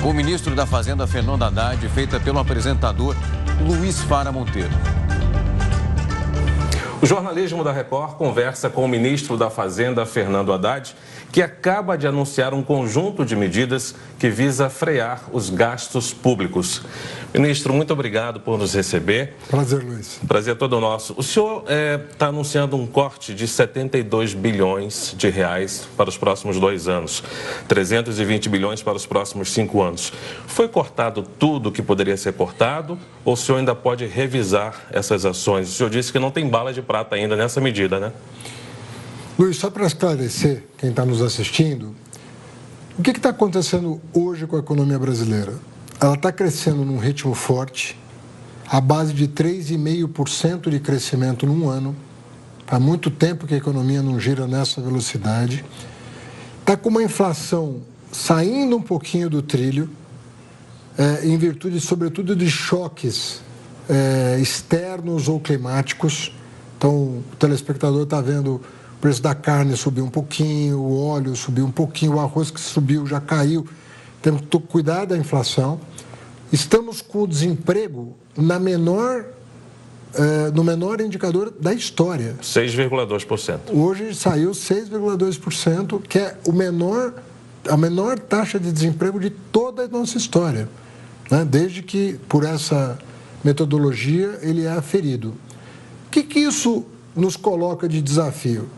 o ministro da Fazenda, Fernando Haddad, feita pelo apresentador Luiz Fara Monteiro. O jornalismo da Record conversa com o ministro da Fazenda, Fernando Haddad, que acaba de anunciar um conjunto de medidas que visa frear os gastos públicos. Ministro, muito obrigado por nos receber. Prazer, Luiz. Prazer é todo nosso. O senhor está anunciando um corte de 72 bilhões de reais para os próximos 2 anos, 320 bilhões para os próximos 5 anos. Foi cortado tudo que poderia ser cortado ou o senhor ainda pode revisar essas ações? O senhor disse que não tem bala de prata ainda nessa medida, né? Luiz, só para esclarecer quem está nos assistindo, o que está acontecendo hoje com a economia brasileira? Ela está crescendo num ritmo forte, à base de 3,5% de crescimento num ano. Há muito tempo que a economia não gira nessa velocidade. Está com uma inflação saindo um pouquinho do trilho, em virtude, sobretudo, de choques externos ou climáticos. Então, o telespectador está vendo o preço da carne subir um pouquinho, o óleo subir um pouquinho, o arroz que subiu já caiu. Temos que cuidar da inflação. Estamos com o desemprego no menor indicador da história. 6,2%. Hoje saiu 6,2%, que é a menor taxa de desemprego de toda a nossa história, né? Desde que, por essa metodologia, ele é aferido. O que isso nos coloca de desafio?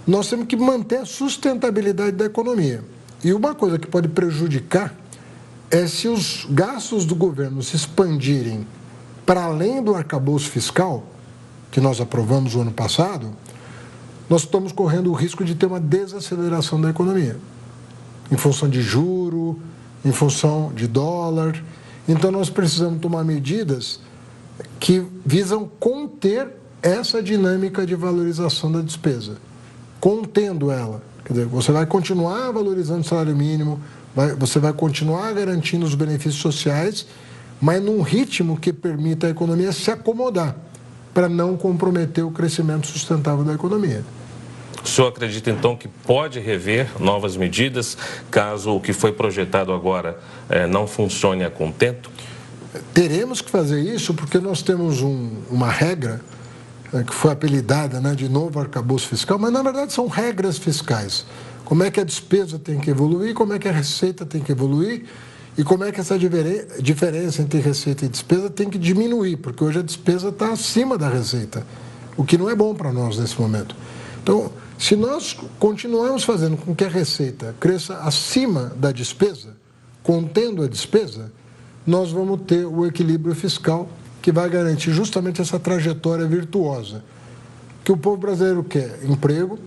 Nós temos que manter a sustentabilidade da economia. E uma coisa que pode prejudicar é se os gastos do governo se expandirem para além do arcabouço fiscal, que nós aprovamos o ano passado, nós estamos correndo o risco de ter uma desaceleração da economia, em função de juro, em função de dólar. Então, nós precisamos tomar medidas que visam conter essa dinâmica de valorização da despesa, contendo ela. Quer dizer, você vai continuar valorizando o salário mínimo, você vai continuar garantindo os benefícios sociais, mas num ritmo que permita a economia se acomodar, para não comprometer o crescimento sustentável da economia. O senhor acredita, então, que pode rever novas medidas, caso o que foi projetado agora não funcione a contento? Teremos que fazer isso porque nós temos uma regra que foi apelidada, né, de novo arcabouço fiscal, mas na verdade são regras fiscais. Como é que a despesa tem que evoluir, como é que a receita tem que evoluir e como é que essa diferença entre receita e despesa tem que diminuir, porque hoje a despesa está acima da receita, o que não é bom para nós nesse momento. Então, se nós continuarmos fazendo com que a receita cresça acima da despesa, contendo a despesa, nós vamos ter o equilíbrio fiscal que vai garantir justamente essa trajetória virtuosa. Que o povo brasileiro quer emprego,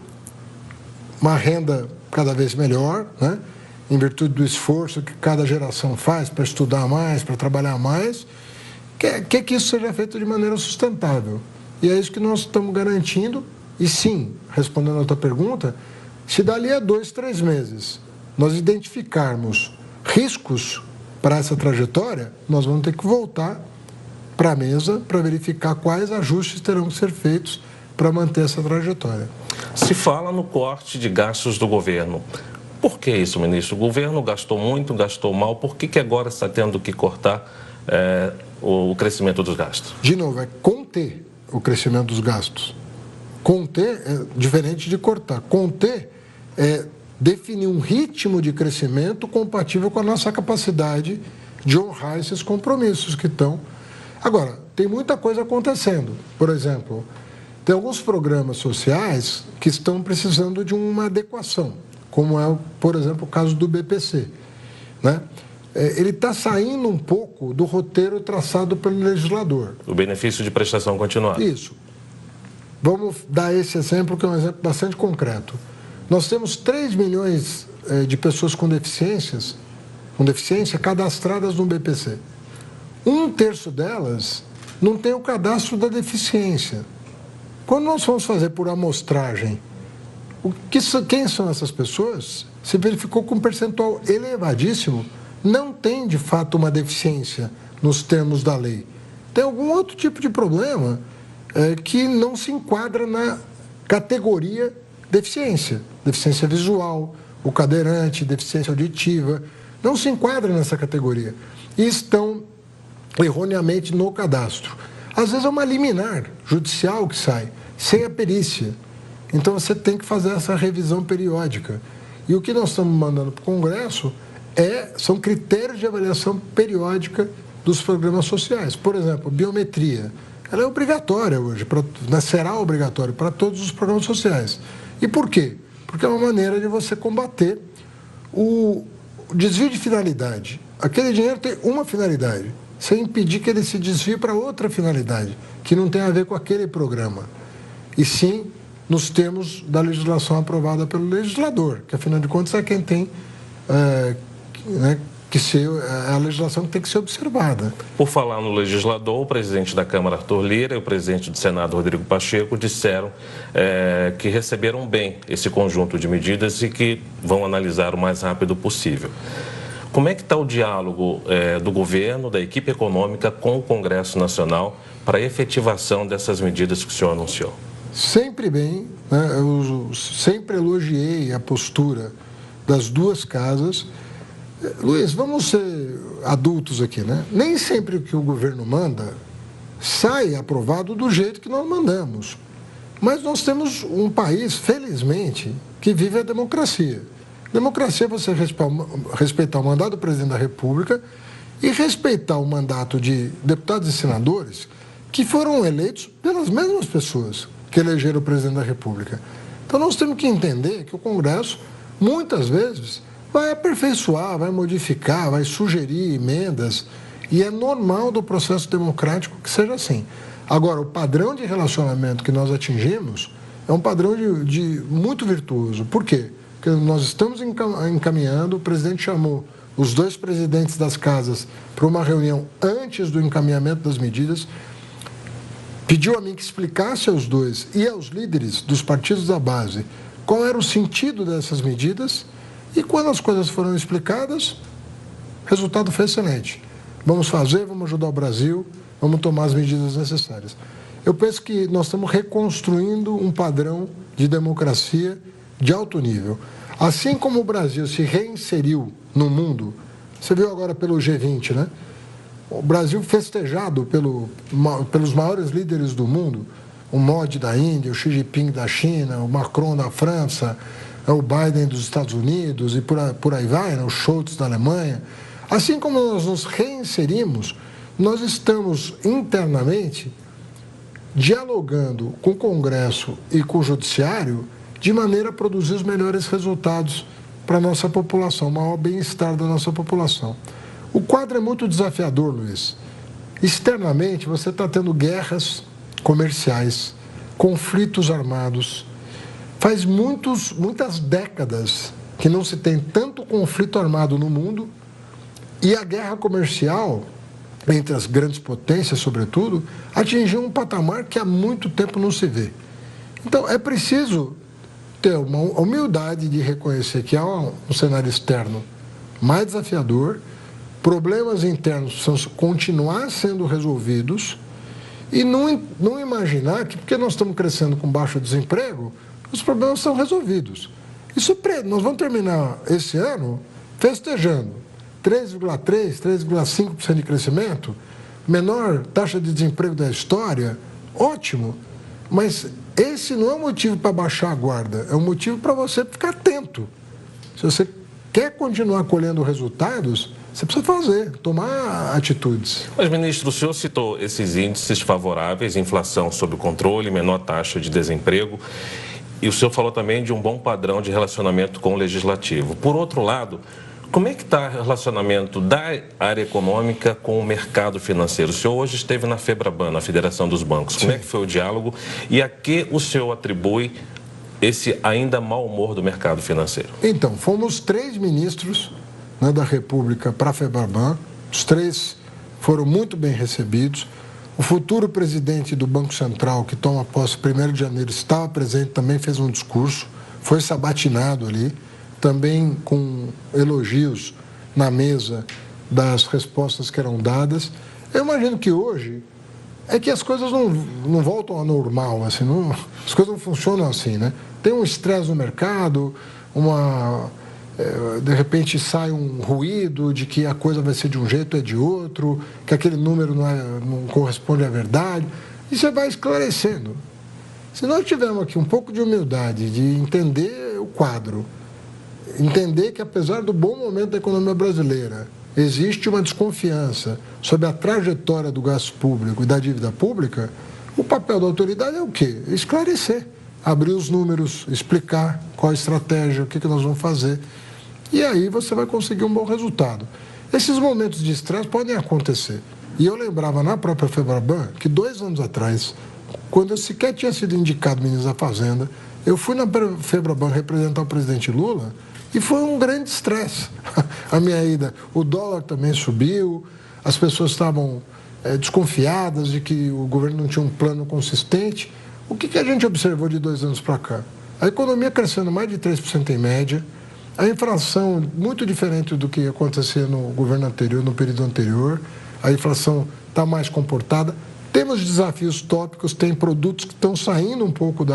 uma renda cada vez melhor, né? Em virtude do esforço que cada geração faz para estudar mais, para trabalhar mais, quer que isso seja feito de maneira sustentável. E é isso que nós estamos garantindo. E sim, respondendo a tua pergunta, se dali a 2, 3 meses nós identificarmos riscos para essa trajetória, nós vamos ter que voltar para a mesa para verificar quais ajustes terão que ser feitos para manter essa trajetória. Se fala no corte de gastos do governo. Por que isso, ministro? O governo gastou muito, gastou mal. Por que agora está tendo que cortar o crescimento dos gastos? De novo, é conter o crescimento dos gastos. Conter é diferente de cortar. Conter é definir um ritmo de crescimento compatível com a nossa capacidade de honrar esses compromissos que estão. Agora, tem muita coisa acontecendo. Por exemplo, tem alguns programas sociais que estão precisando de uma adequação, como é, por exemplo, o caso do BPC, né? Ele está saindo um pouco do roteiro traçado pelo legislador. O benefício de prestação continuada. Isso. Vamos dar esse exemplo, que é um exemplo bastante concreto. Nós temos 3 milhões de pessoas com deficiência cadastradas no BPC. 1/3 delas não tem o cadastro da deficiência. Quando nós fomos fazer por amostragem, quem são essas pessoas, se verificou que um percentual elevadíssimo não tem, de fato, uma deficiência nos termos da lei. Tem algum outro tipo de problema que não se enquadra na categoria deficiência. Deficiência visual, o cadeirante, deficiência auditiva. não se enquadram nessa categoria e estão erroneamente no cadastro. Às vezes é uma liminar judicial que sai, sem a perícia. Então você tem que fazer essa revisão periódica. E o que nós estamos mandando para o Congresso são critérios de avaliação periódica dos programas sociais. Por exemplo, biometria. Ela é obrigatória hoje, será obrigatória para todos os programas sociais. E por quê? Porque é uma maneira de você combater o desvio de finalidade. Aquele dinheiro tem uma finalidade, sem impedir que ele se desvie para outra finalidade, que não tem a ver com aquele programa. E sim nos termos da legislação aprovada pelo legislador, que afinal de contas é quem tem que ser a legislação que tem que ser observada. Por falar no legislador, o presidente da Câmara, Arthur Lira, e o presidente do Senado, Rodrigo Pacheco, disseram que receberam bem esse conjunto de medidas e que vão analisar o mais rápido possível. Como é que está o diálogo do governo, da equipe econômica com o Congresso Nacional para a efetivação dessas medidas que o senhor anunciou? Sempre bem, né? Eu sempre elogiei a postura das duas casas. Luiz, vamos ser adultos aqui, né? Nem sempre o que o governo manda sai aprovado do jeito que nós mandamos. Mas nós temos um país, felizmente, que vive a democracia. Democracia é você respeitar o mandato do presidente da República e respeitar o mandato de deputados e senadores que foram eleitos pelas mesmas pessoas que elegeram o presidente da República. Então nós temos que entender que o Congresso, muitas vezes, vai aperfeiçoar, vai modificar, vai sugerir emendas, e é normal do processo democrático que seja assim. Agora, o padrão de relacionamento que nós atingimos é um padrão muito virtuoso. Por quê? Porque nós estamos encaminhando, o presidente chamou os dois presidentes das casas para uma reunião antes do encaminhamento das medidas, pediu a mim que explicasse aos dois e aos líderes dos partidos da base qual era o sentido dessas medidas. E quando as coisas foram explicadas, o resultado foi excelente. Vamos fazer, vamos ajudar o Brasil, vamos tomar as medidas necessárias. Eu penso que nós estamos reconstruindo um padrão de democracia de alto nível. Assim como o Brasil se reinseriu no mundo, você viu agora pelo G20, né? O Brasil festejado pelos maiores líderes do mundo, o Modi da Índia, o Xi Jinping da China, o Macron da França, o Biden dos Estados Unidos e por aí vai, né? O Scholz da Alemanha. Assim como nós nos reinserimos, nós estamos internamente dialogando com o Congresso e com o Judiciário de maneira a produzir os melhores resultados para a nossa população, o maior bem-estar da nossa população. O quadro é muito desafiador, Luiz. Externamente, você está tendo guerras comerciais, conflitos armados. Faz muitas décadas que não se tem tanto conflito armado no mundo, e a guerra comercial, entre as grandes potências, sobretudo, atingiu um patamar que há muito tempo não se vê. Então, é preciso ter uma humildade de reconhecer que há um cenário externo mais desafiador, problemas internos precisam continuar sendo resolvidos e não imaginar que, porque nós estamos crescendo com baixo desemprego, os problemas são resolvidos. Nós vamos terminar esse ano festejando 3,3%, 3,5% de crescimento, menor taxa de desemprego da história, ótimo, mas esse não é um motivo para baixar a guarda, é um motivo para você ficar atento. Se você quer continuar colhendo resultados, você precisa fazer, tomar atitudes. Mas, ministro, o senhor citou esses índices favoráveis, inflação sob controle, menor taxa de desemprego, e o senhor falou também de um bom padrão de relacionamento com o legislativo. Por outro lado, como é que está o relacionamento da área econômica com o mercado financeiro? O senhor hoje esteve na FEBRABAN, na Federação dos Bancos. Como é que foi o diálogo e a que o senhor atribui esse ainda mau humor do mercado financeiro? Então, fomos 3 ministros, né, da República para a FEBRABAN. Os 3 foram muito bem recebidos. O futuro presidente do Banco Central, que toma posse 1º de janeiro, estava presente, também fez um discurso, foi sabatinado ali, também com elogios na mesa das respostas que eram dadas. Eu imagino que hoje é que as coisas não voltam ao normal, assim, as coisas não funcionam assim, né? Tem um estresse no mercado, de repente sai um ruído de que a coisa vai ser de um jeito ou é de outro, que aquele número não corresponde à verdade, e você vai esclarecendo. Se nós tivermos aqui um pouco de humildade, de entender o quadro, entender que apesar do bom momento da economia brasileira, existe uma desconfiança sobre a trajetória do gasto público e da dívida pública, o papel da autoridade é o quê? Esclarecer, abrir os números, explicar qual a estratégia, o que nós vamos fazer. E aí você vai conseguir um bom resultado. Esses momentos de estresse podem acontecer. E eu lembrava na própria Febraban que 2 anos atrás, quando eu sequer tinha sido indicado ministro da Fazenda, eu fui na Febraban representar o presidente Lula e foi um grande estresse a minha ida. O dólar também subiu, as pessoas estavam desconfiadas de que o governo não tinha um plano consistente. O que a gente observou de 2 anos para cá? A economia crescendo mais de 3% em média, a inflação muito diferente do que acontecia no governo anterior, no período anterior, a inflação está mais comportada. Temos desafios tópicos, tem produtos que estão saindo um pouco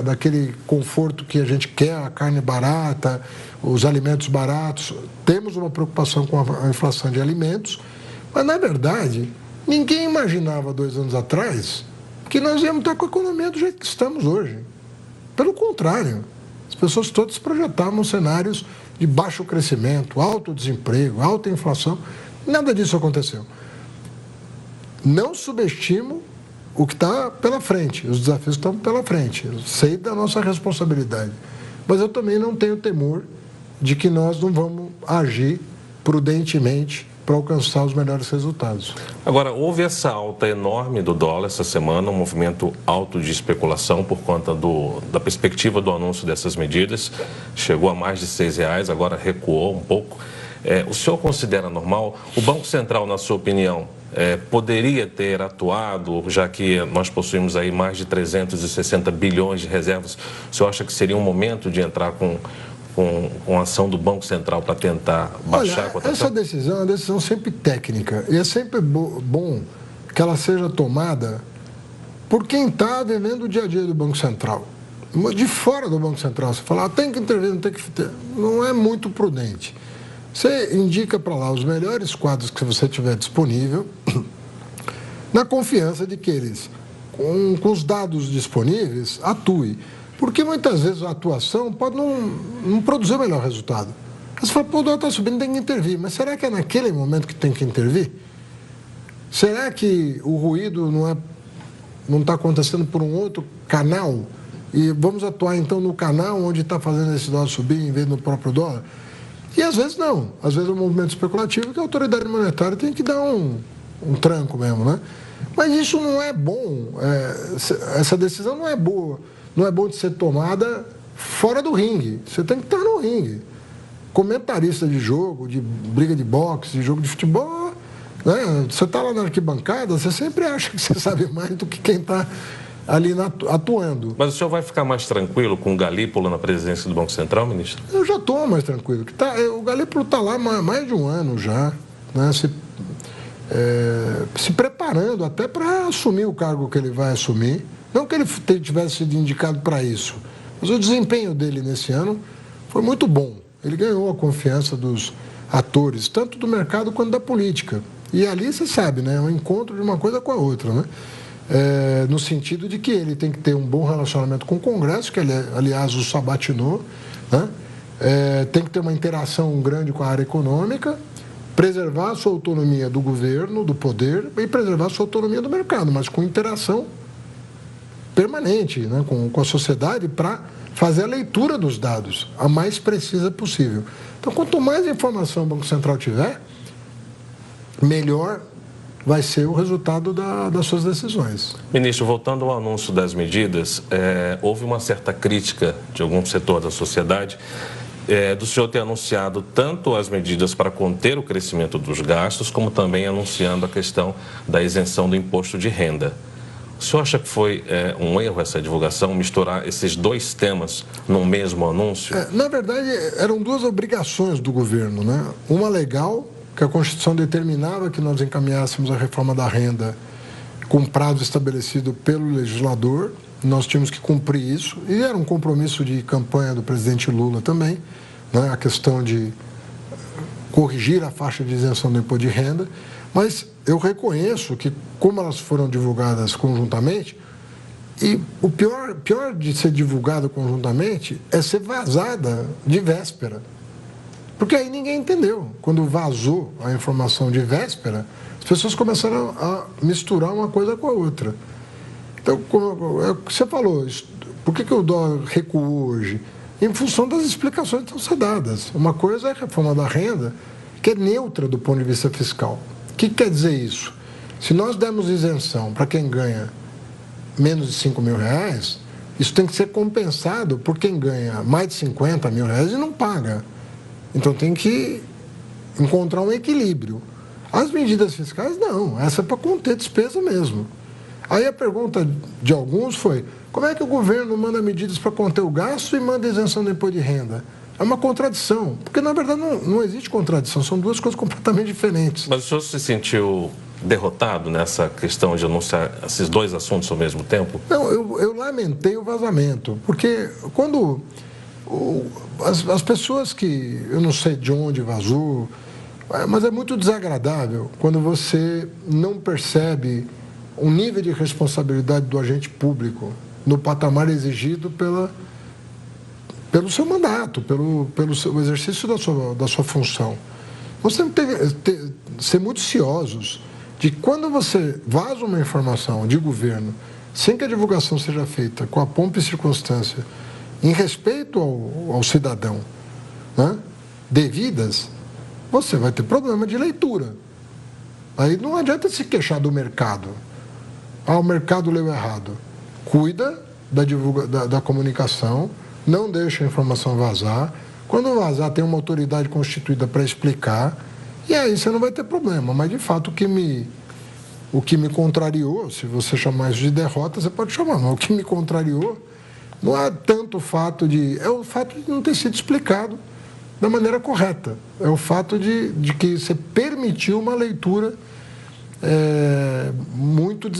daquele conforto que a gente quer, a carne barata, os alimentos baratos. Temos uma preocupação com a inflação de alimentos, mas, na verdade, ninguém imaginava 2 anos atrás que nós íamos estar com a economia do jeito que estamos hoje. Pelo contrário, as pessoas todas projetavam cenários de baixo crescimento, alto desemprego, alta inflação. Nada disso aconteceu. Não subestimo o que está pela frente, os desafios estão pela frente. Eu sei da nossa responsabilidade, mas eu também não tenho temor de que nós não vamos agir prudentemente para alcançar os melhores resultados. Agora, houve essa alta enorme do dólar essa semana, um movimento alto de especulação por conta da perspectiva do anúncio dessas medidas. Chegou a mais de R$6, agora recuou um pouco. O senhor considera normal? O Banco Central, na sua opinião, poderia ter atuado, já que nós possuímos aí mais de 360 bilhões de reservas? O senhor acha que seria um momento de entrar com a ação do Banco Central para tentar baixar a cotação? Essa decisão é uma decisão sempre técnica e é sempre bom que ela seja tomada por quem está vivendo o dia a dia do Banco Central. De fora do Banco Central, você fala, tem que intervir, não tem que... Não é muito prudente. Você indica para lá os melhores quadros que você tiver disponível, na confiança de que eles, com os dados disponíveis, atuem. Porque muitas vezes a atuação pode não produzir o melhor resultado. Você fala, pô, o dólar está subindo, tem que intervir. Mas será que é naquele momento que tem que intervir? Será que o ruído não está acontecendo por um outro canal? E vamos atuar então no canal onde está fazendo esse dólar subir em vez do próprio dólar? E às vezes não. Às vezes é um movimento especulativo que a autoridade monetária tem que dar um tranco mesmo, né? Mas isso não é bom. Essa decisão não é boa. Não é bom de ser tomada fora do ringue. Você tem que estar no ringue. Comentarista de jogo, de briga de boxe, de jogo de futebol, né? Você está lá na arquibancada, você sempre acha que você sabe mais do que quem está ali atuando. Mas o senhor vai ficar mais tranquilo com o Galípolo na presidência do Banco Central, ministro? Eu já estou mais tranquilo. O Galípolo está lá há mais de um ano já, né? Se preparando até para assumir o cargo que ele vai assumir. Não que ele tivesse sido indicado para isso, mas o desempenho dele nesse ano foi muito bom. Ele ganhou a confiança dos atores, tanto do mercado quanto da política. E ali, você sabe, né, é um encontro de uma coisa com a outra, né? No sentido de que ele tem que ter um bom relacionamento com o Congresso, que ele, aliás, o sabatinou, né? Tem que ter uma interação grande com a área econômica, preservar a sua autonomia do governo, do poder, e preservar a sua autonomia do mercado, mas com interação permanente, né, com a sociedade, para fazer a leitura dos dados a mais precisa possível. Então, quanto mais informação o Banco Central tiver, melhor vai ser o resultado das suas decisões. Ministro, voltando ao anúncio das medidas, houve uma certa crítica de algum setor da sociedade do senhor ter anunciado tanto as medidas para conter o crescimento dos gastos, como também anunciando a questão da isenção do imposto de renda. O senhor acha que foi um erro essa divulgação, misturar esses dois temas no mesmo anúncio? Na verdade, eram 2 obrigações do governo, né? Uma legal, que a Constituição determinava que nós encaminhássemos a reforma da renda com prazo estabelecido pelo legislador. Nós tínhamos que cumprir isso, e era um compromisso de campanha do presidente Lula também. né, a questão de corrigir a faixa de isenção do imposto de renda, mas eu reconheço que, como elas foram divulgadas conjuntamente, e o pior de ser divulgado conjuntamente é ser vazada de véspera. Porque aí ninguém entendeu. Quando vazou a informação de véspera, as pessoas começaram a misturar uma coisa com a outra. Então, como você falou, por que o dólar recuou hoje? Em função das explicações que estão sendo dadas. Uma coisa é a reforma da renda, que é neutra do ponto de vista fiscal. O que quer dizer isso? Se nós dermos isenção para quem ganha menos de R$5.000, isso tem que ser compensado por quem ganha mais de R$50.000 e não paga. Então tem que encontrar um equilíbrio. As medidas fiscais, não. Essa é para conter despesa mesmo. Aí a pergunta de alguns foi: como é que o governo manda medidas para conter o gasto e manda isenção do imposto de renda? É uma contradição. Porque, na verdade, não existe contradição. São duas coisas completamente diferentes. Mas o senhor se sentiu derrotado nessa questão de anunciar esses dois assuntos ao mesmo tempo? Não, eu lamentei o vazamento. Porque quando as pessoas que... Eu não sei de onde vazou, mas é muito desagradável quando você não percebe o nível de responsabilidade do agente público no patamar exigido pelo seu mandato, pelo exercício da sua função. Nós temos que ser muito ciosos de quando você vaza uma informação de governo sem que a divulgação seja feita com a pompa e circunstância, em respeito ao cidadão, né, devidas, você vai ter problema de leitura. Aí não adianta se queixar do mercado. O mercado leu errado. Cuida da comunicação, não deixa a informação vazar. Quando vazar, tem uma autoridade constituída para explicar, e aí você não vai ter problema. Mas, de fato, o que me contrariou, se você chamar isso de derrota, você pode chamar, mas o que me contrariou não é tanto o fato de... É o fato de não ter sido explicado da maneira correta. É o fato de que você permitiu uma leitura muito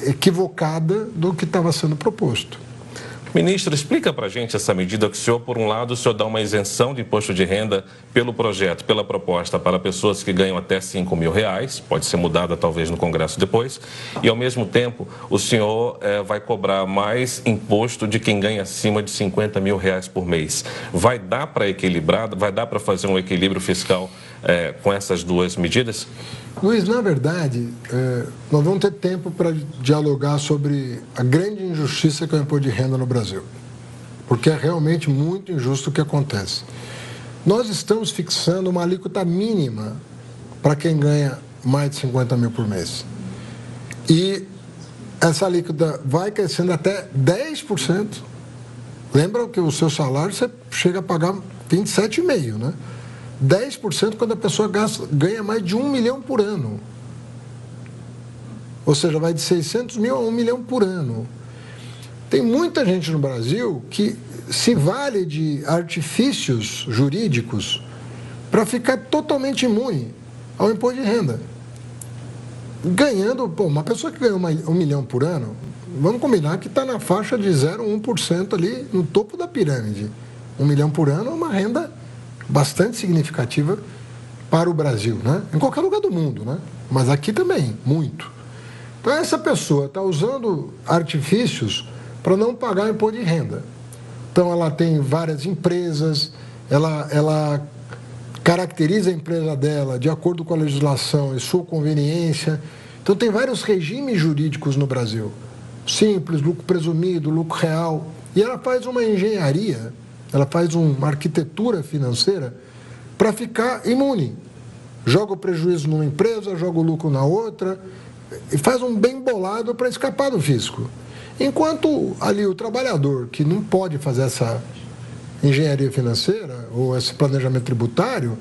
equivocada do que estava sendo proposto. Ministro, explica para a gente essa medida que o senhor, por um lado, o senhor dá uma isenção de imposto de renda pelo projeto, pela proposta para pessoas que ganham até R$5.000, pode ser mudada talvez no Congresso depois, e ao mesmo tempo o senhor vai cobrar mais imposto de quem ganha acima de R$50.000 por mês. Vai dar para equilibrar, vai dar para fazer um equilíbrio fiscal com essas duas medidas? Luiz, na verdade, nós vamos ter tempo para dialogar sobre a grande injustiça que é o imposto de renda no Brasil, porque é realmente muito injusto o que acontece. Nós estamos fixando uma alíquota mínima para quem ganha mais de 50 mil por mês. E essa alíquota vai crescendo até 10%. Lembra que o seu salário você chega a pagar 27,5%, né? 10% quando a pessoa ganha mais de 1 milhão por ano. Ou seja, vai de 600 mil a 1 milhão por ano. Tem muita gente no Brasil que se vale de artifícios jurídicos para ficar totalmente imune ao imposto de renda. Ganhando, uma pessoa que ganha 1 milhão por ano, vamos combinar que está na faixa de 0,1% ali no topo da pirâmide. 1 milhão por ano é uma renda bastante significativa para o Brasil, né? Em qualquer lugar do mundo, né? Mas aqui também, muito. Então, essa pessoa está usando artifícios para não pagar imposto de renda. Então, ela tem várias empresas, ela caracteriza a empresa dela de acordo com a legislação e sua conveniência. Então, tem vários regimes jurídicos no Brasil. Simples, lucro presumido, lucro real. E ela faz uma engenharia, ela faz uma arquitetura financeira para ficar imune. Joga o prejuízo numa empresa, joga o lucro na outra e faz um bem bolado para escapar do fisco. Enquanto ali o trabalhador que não pode fazer essa engenharia financeira ou esse planejamento tributário,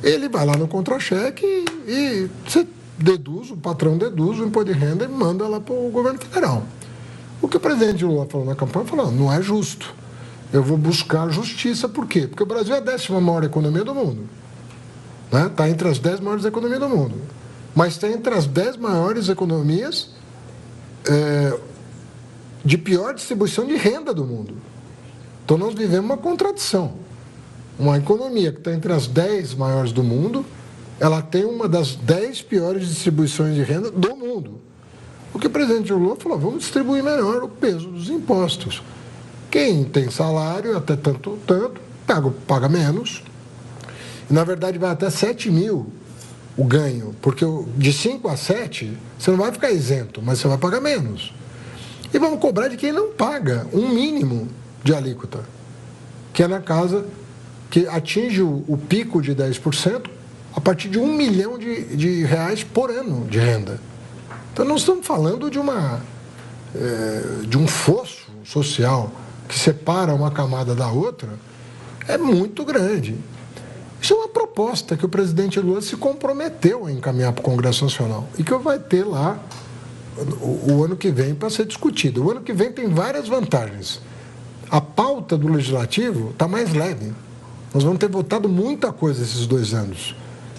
ele vai lá no contra-cheque e você deduz, o patrão deduz o imposto de renda e manda lá para o governo federal. O que o presidente Lula falou na campanha, falou, não é justo. Eu vou buscar justiça, por quê? Porque o Brasil é a 10ª maior economia do mundo. Está entre as 10 maiores economias do mundo. Mas está entre as 10 maiores economias de pior distribuição de renda do mundo. Então nós vivemos uma contradição. uma economia que está entre as 10 maiores do mundo, ela tem uma das 10 piores distribuições de renda do mundo. O que o presidente Lula falou, vamos distribuir melhor o peso dos impostos. Quem tem salário, até tanto, paga menos. E, na verdade, vai até 7 mil o ganho, porque de 5 a 7, você não vai ficar isento, mas você vai pagar menos. E vamos cobrar de quem não paga um mínimo de alíquota, que é na casa que atinge o pico de 10% a partir de R$1 milhão de reais por ano de renda. Então, nós estamos falando de um fosso social que separa uma camada da outra, é muito grande. Isso é uma proposta que o presidente Lula se comprometeu a encaminhar para o Congresso Nacional e que vai ter lá o ano que vem para ser discutido. O ano que vem tem várias vantagens. A pauta do Legislativo está mais leve. Nós vamos ter votado muita coisa esses 2 anos.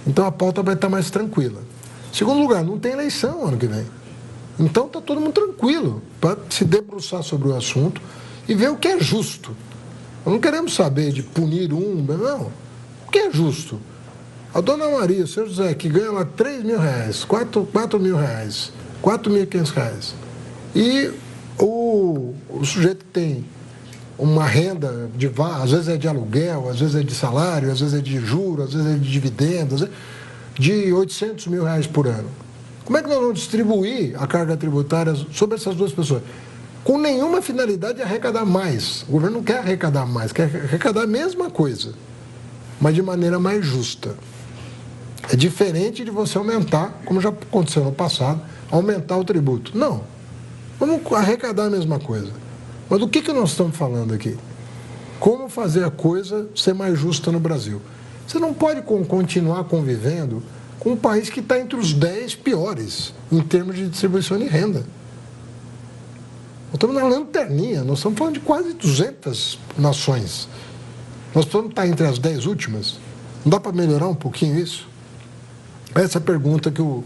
Então, a pauta vai estar mais tranquila. Segundo lugar, não tem eleição ano que vem. Então, está todo mundo tranquilo para se debruçar sobre o assunto e ver o que é justo. Nós não queremos saber de punir não. O que é justo? A dona Maria, o senhor José, que ganha lá R$3 mil, R$4 mil, R$4.500. E o sujeito que tem uma renda, às vezes é de aluguel, às vezes é de salário, às vezes é de juros, às vezes é de dividendos, de R$800 mil por ano. Como é que nós vamos distribuir a carga tributária sobre essas duas pessoas? Com nenhuma finalidade de arrecadar mais. O governo não quer arrecadar mais, quer arrecadar a mesma coisa, mas de maneira mais justa. É diferente de você aumentar, como já aconteceu no passado, aumentar o tributo. Não. Vamos arrecadar a mesma coisa. Mas do que nós estamos falando aqui? Como fazer a coisa ser mais justa no Brasil? Você não pode continuar convivendo com um país que está entre os 10 piores em termos de distribuição de renda. Nós estamos na lanterninha, nós estamos falando de quase 200 nações. Nós precisamos estar entre as 10 últimas. Não dá para melhorar um pouquinho isso? Essa é a pergunta que o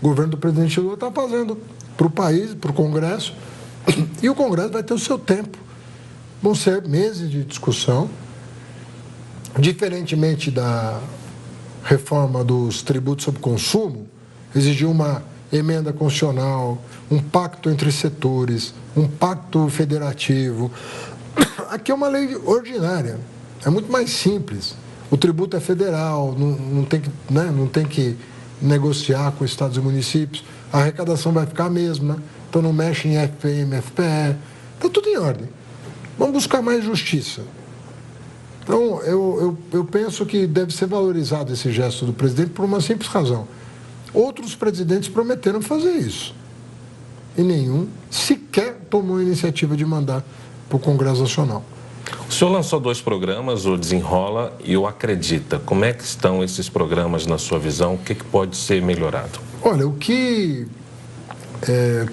governo do presidente Lula está fazendo para o país, para o Congresso. E o Congresso vai ter o seu tempo. Vão ser meses de discussão. Diferentemente da reforma dos tributos sobre consumo, exigiu uma emenda constitucional, um pacto entre setores, um pacto federativo. Aqui é uma lei ordinária, é muito mais simples. O tributo é federal, não tem que negociar com estados e municípios, a arrecadação vai ficar a mesma, então não mexe em FPM, FPE, está tudo em ordem. Vamos buscar mais justiça. Então, eu penso que deve ser valorizado esse gesto do presidente por uma simples razão. Outros presidentes prometeram fazer isso. E nenhum sequer tomou a iniciativa de mandar para o Congresso Nacional. O senhor lançou 2 programas, o Desenrola e o Acredita. Como é que estão esses programas na sua visão? O que pode ser melhorado? Olha, o que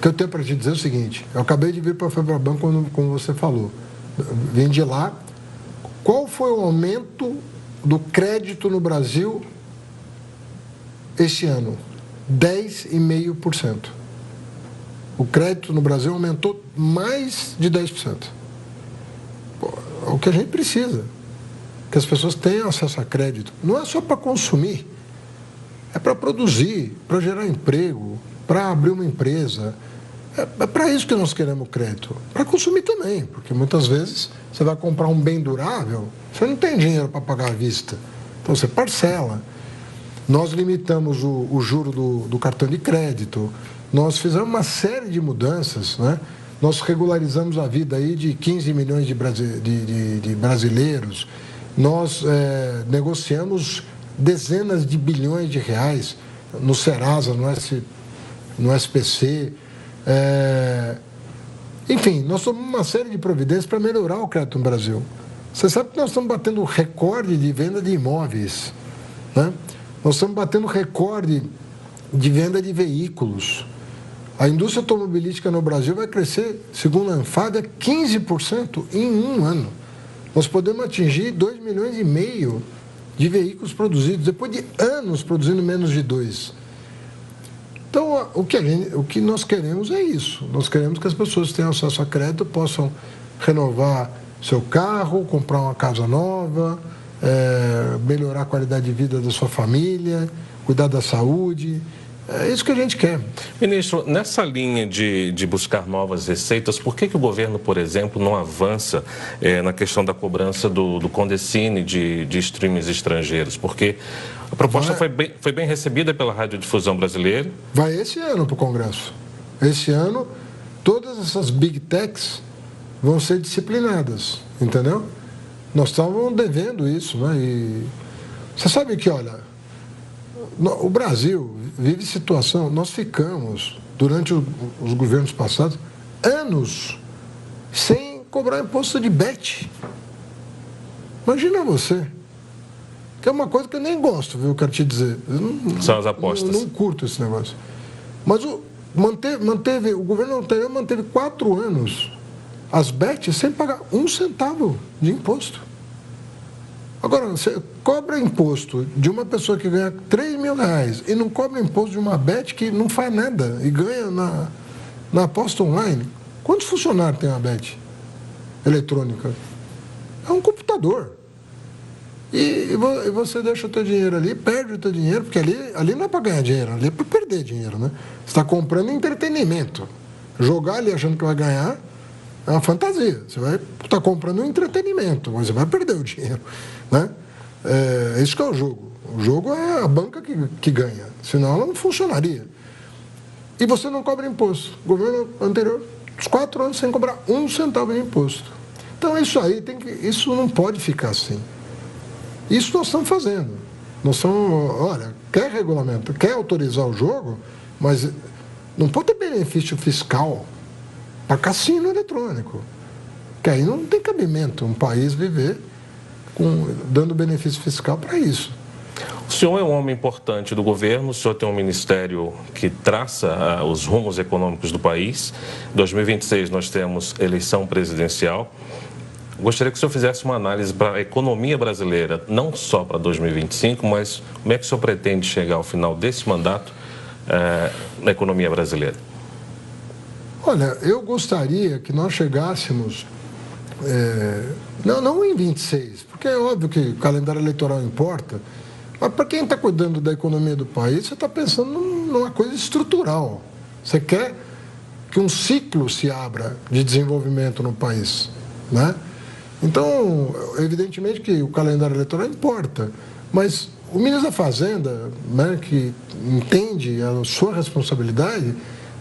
eu tenho para te dizer é o seguinte. Eu acabei de vir para a Febraban, como você falou. Vim de lá. Qual foi o aumento do crédito no Brasil este ano? 10,5%. O crédito no Brasil aumentou mais de 10%. É o que a gente precisa, que as pessoas tenham acesso a crédito. Não é só para consumir, é para produzir, para gerar emprego, para abrir uma empresa. É para isso que nós queremos crédito. Para consumir também, porque muitas vezes você vai comprar um bem durável, você não tem dinheiro para pagar à vista. Então você parcela. Nós limitamos o juro do cartão de crédito, nós fizemos uma série de mudanças, né? Nós regularizamos a vida aí de 15 milhões de brasileiros, nós negociamos dezenas de bilhões de reais no Serasa, no SPC. Enfim, nós tomamos uma série de providências para melhorar o crédito no Brasil. Você sabe que nós estamos batendo recorde de venda de imóveis, né? Nós estamos batendo recorde de venda de veículos. A indústria automobilística no Brasil vai crescer, segundo a Anfávia, 15% em um ano. Nós podemos atingir 2,5 milhões de veículos produzidos, depois de anos produzindo menos de 2. Então, o que nós queremos é isso. Nós queremos que as pessoas tenham acesso a crédito, possam renovar seu carro, comprar uma casa nova, melhorar a qualidade de vida da sua família, cuidar da saúde. É isso que a gente quer. Ministro, nessa linha de buscar novas receitas, por que o governo, por exemplo, não avança na questão da cobrança do Condecine de streamings estrangeiros? Porque a proposta foi bem recebida pela Radiodifusão Brasileira. Vai esse ano para o Congresso. Esse ano, todas essas big techs vão ser disciplinadas, entendeu? Nós estávamos devendo isso, né? E você sabe que, olha, o Brasil vive situação, nós ficamos, durante os governos passados, anos sem cobrar imposto de bet. Imagina você. Que é uma coisa que eu nem gosto, viu? Eu quero te dizer. São as apostas. Eu não curto esse negócio. Mas o governo anterior manteve 4 anos as bets sem pagar 1 centavo de imposto. Agora, você cobra imposto de uma pessoa que ganha 3 mil reais e não cobra imposto de uma bet que não faz nada e ganha na aposta online. Quantos funcionários tem uma bet eletrônica? É um computador. E você deixa o teu dinheiro ali, perde o teu dinheiro, porque ali não é para ganhar dinheiro, ali é para perder dinheiro, né? Você está comprando entretenimento. Jogar ali achando que vai ganhar é uma fantasia. Você vai estar comprando um entretenimento, mas você vai perder o dinheiro, né? É isso que é o jogo. O jogo é a banca que ganha, senão ela não funcionaria. E você não cobra imposto. O governo anterior, os 4 anos sem cobrar 1 centavo de imposto. Então isso aí isso não pode ficar assim. Isso nós estamos fazendo. Nós estamos, olha, quer regulamento, quer autorizar o jogo, mas não pode ter benefício fiscal para cassino eletrônico. Que aí não tem cabimento um país viver dando benefício fiscal para isso. O senhor é um homem importante do governo, o senhor tem um ministério que traça os rumos econômicos do país. Em 2026 nós temos eleição presidencial. Gostaria que o senhor fizesse uma análise para a economia brasileira, não só para 2025, mas como é que o senhor pretende chegar ao final desse mandato na economia brasileira? Olha, eu gostaria que nós chegássemos, não em 26, porque é óbvio que o calendário eleitoral importa, mas para quem está cuidando da economia do país, você está pensando numa coisa estrutural. Você quer que um ciclo se abra de desenvolvimento no país, né? Então, evidentemente que o calendário eleitoral importa, mas o ministro da Fazenda, né, que entende a sua responsabilidade,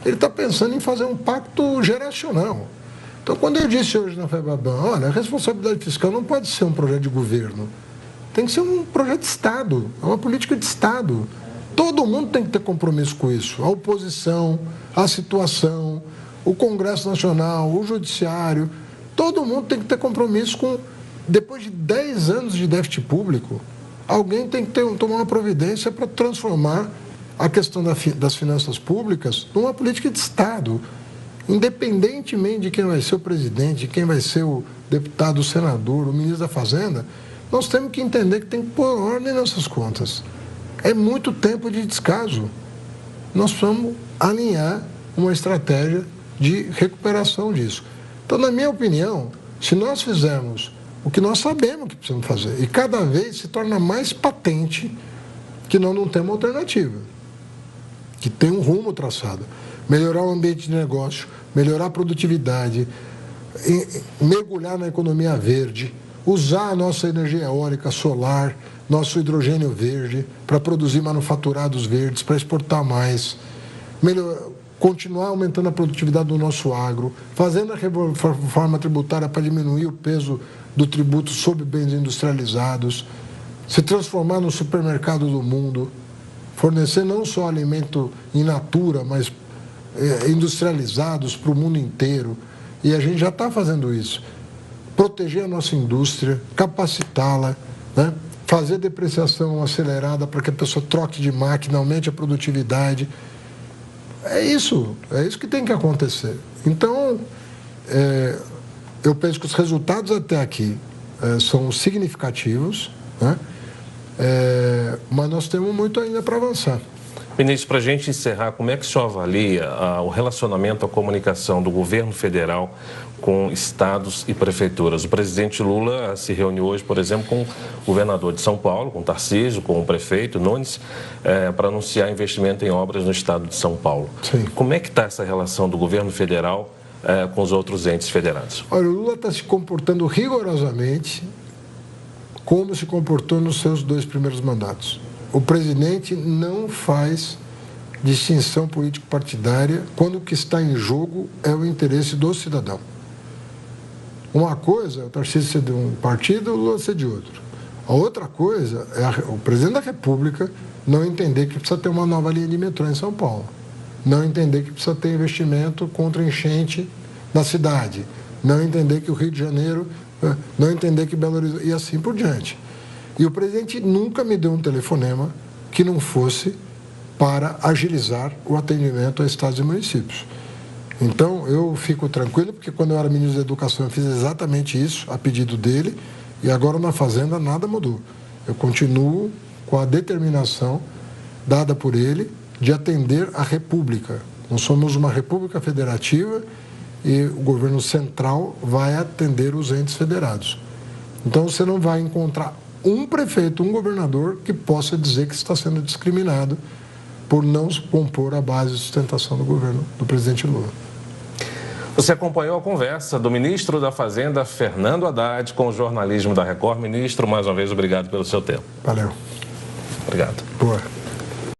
ele está pensando em fazer um pacto geracional. Então, quando eu disse hoje na FEBABAN, olha, a responsabilidade fiscal não pode ser um projeto de governo, tem que ser um projeto de Estado, é uma política de Estado. Todo mundo tem que ter compromisso com isso, a oposição, a situação, o Congresso Nacional, o Judiciário. Todo mundo tem que ter compromisso com, depois de 10 anos de déficit público, alguém tem que tomar uma providência para transformar a questão das finanças públicas numa política de Estado, independentemente de quem vai ser o presidente, de quem vai ser o deputado, o senador, o ministro da Fazenda, nós temos que entender que tem que pôr ordem nessas contas. É muito tempo de descaso. Nós precisamos alinhar uma estratégia de recuperação disso. Então, na minha opinião, se nós fizermos o que nós sabemos que precisamos fazer, e cada vez se torna mais patente que nós não temos alternativa, que tem um rumo traçado. Melhorar o ambiente de negócio, melhorar a produtividade, mergulhar na economia verde, usar a nossa energia eólica, solar, nosso hidrogênio verde, para produzir manufaturados verdes, para exportar mais, continuar aumentando a produtividade do nosso agro, fazendo a reforma tributária para diminuir o peso do tributo sobre bens industrializados, se transformar no supermercado do mundo, fornecer não só alimento in natura, mas industrializados para o mundo inteiro. E a gente já está fazendo isso. Proteger a nossa indústria, capacitá-la, né? Fazer depreciação acelerada para que a pessoa troque de máquina, aumente a produtividade. É isso que tem que acontecer. Então, eu penso que os resultados até aqui são significativos, né? Mas nós temos muito ainda para avançar. Ministro, para a gente encerrar, como é que o senhor avalia o relacionamento, a comunicação do governo federal com estados e prefeituras. O presidente Lula se reuniu hoje, por exemplo, com o governador de São Paulo, com Tarcísio, com o prefeito Nunes, para anunciar investimento em obras no estado de São Paulo. Sim. Como é que está essa relação do governo federal com os outros entes federados? Olha, o Lula está se comportando rigorosamente como se comportou nos seus 2 primeiros mandatos. O presidente não faz distinção político-partidária quando o que está em jogo é o interesse do cidadão. Uma coisa é o Tarcísio ser de um partido, o Lula ser de outro. A outra coisa é o presidente da República não entender que precisa ter uma nova linha de metrô em São Paulo. Não entender que precisa ter investimento contra enchente na cidade. Não entender que o Rio de Janeiro... Não entender que Belo Horizonte... E assim por diante. E o presidente nunca me deu um telefonema que não fosse para agilizar o atendimento a estados e municípios. Então, eu fico tranquilo, porque quando eu era ministro da Educação, eu fiz exatamente isso, a pedido dele, e agora na Fazenda nada mudou. Eu continuo com a determinação dada por ele de atender a República. Nós somos uma República Federativa e o governo central vai atender os entes federados. Então, você não vai encontrar um prefeito, um governador que possa dizer que está sendo discriminado por não compor a base de sustentação do governo do presidente Lula. Você acompanhou a conversa do ministro da Fazenda, Fernando Haddad, com o jornalismo da Record. Ministro, mais uma vez, obrigado pelo seu tempo. Valeu. Obrigado. Boa.